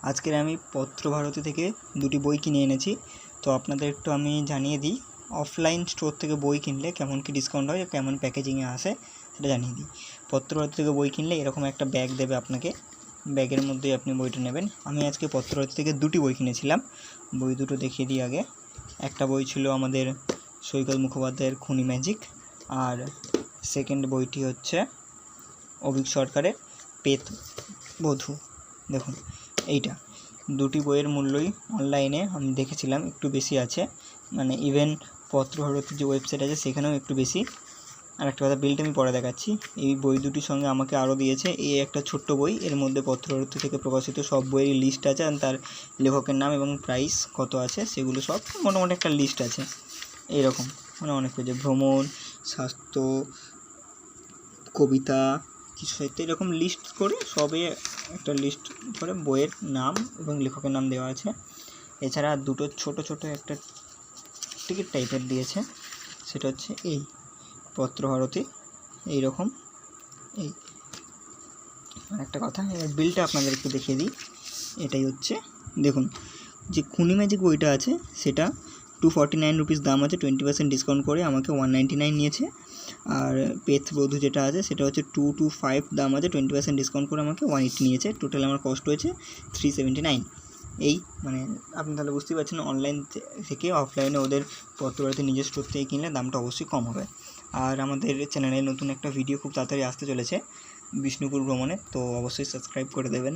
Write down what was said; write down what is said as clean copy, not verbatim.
আজকের আমি পত্রভারতী থেকে দুটি বই কিনে এনেছি। তো আপনাদের একটু আমি জানিয়ে দিই, অফলাইন স্টোর থেকে বই কিনলে কেমন কী ডিসকাউন্ট হয়, কেমন প্যাকেজিংয়ে আসে সেটা জানিয়ে দিই। পত্রভারতী থেকে বই কিনলে এরকম একটা ব্যাগ দেবে আপনাকে, ব্যাগের মধ্যেই আপনি বইটা নেবেন। আমি আজকে পত্রভারতী থেকে দুটি বই কিনেছিলাম। বই দুটো দেখিয়ে দিই আগে। একটা বই ছিল আমাদের সৈকত মুখোপাধ্যায়ের খুনি ম্যাজিক, আর সেকেন্ড বইটি হচ্ছে অভিক সরকারের পেত বধূ। দেখুন এইটা দুটি বইয়ের মূল্যই অনলাইনে আমি দেখেছিলাম একটু বেশি আছে, মানে ইভেন পত্রভারতীর যে ওয়েবসাইট আছে সেখানেও একটু বেশি। আর একটা কথা, বিলটা আমি পরে দেখাচ্ছি। এই বই দুটির সঙ্গে আমাকে আরও দিয়েছে এই একটা ছোট্ট বই, এর মধ্যে পত্রভারতী থেকে প্রকাশিত সব বইয়েরই লিস্ট আছে, আর তার লেখকের নাম এবং প্রাইস কত আছে সেগুলো সব মোটামুটি একটা লিস্ট আছে। এইরকম মানে অনেক পেজে ভ্রমণ, স্বাস্থ্য, কবিতা, কিছু সাহিত্য, এরকম লিস্ট করে সবে একটা লিস্ট করে বইয়ের নাম এবং লেখকের নাম দেওয়া আছে। এছাড়া দুটো ছোট ছোট একটা টিকিট টাইপের দিয়েছে, সেটা হচ্ছে এই পত্রভারতী এইরকম। এই একটা কথা, এবার বিলটা আপনাদের একটু দেখিয়ে দিই। এটাই হচ্ছে, দেখুন যে খুনি ম্যাজিক বইটা আছে সেটা 249 রুপিস দাম আছে, 20% ডিসকাউন্ট করে আমাকে 199 নিয়েছে। আর পেত বধূ যেটা আছে সেটা হচ্ছে 225 দাম আছে, 20% ডিসকাউন্ট করে আমাকে 180 নিয়েছে। টোটাল আমার কস্ট হয়েছে 379। এই মানে আপনি তাহলে বুঝতেই পারছেন অনলাইন থেকে অফলাইনে ওদের পত্রভারতী নিজের স্টোর থেকে কিনলে দামটা অবশ্যই কম হবে। আর আমাদের চ্যানেলে নতুন একটা ভিডিও খুব তাড়াতাড়ি আসতে চলেছে বিষ্ণুপুর ভ্রমণে, তো অবশ্যই সাবস্ক্রাইব করে দেবেন।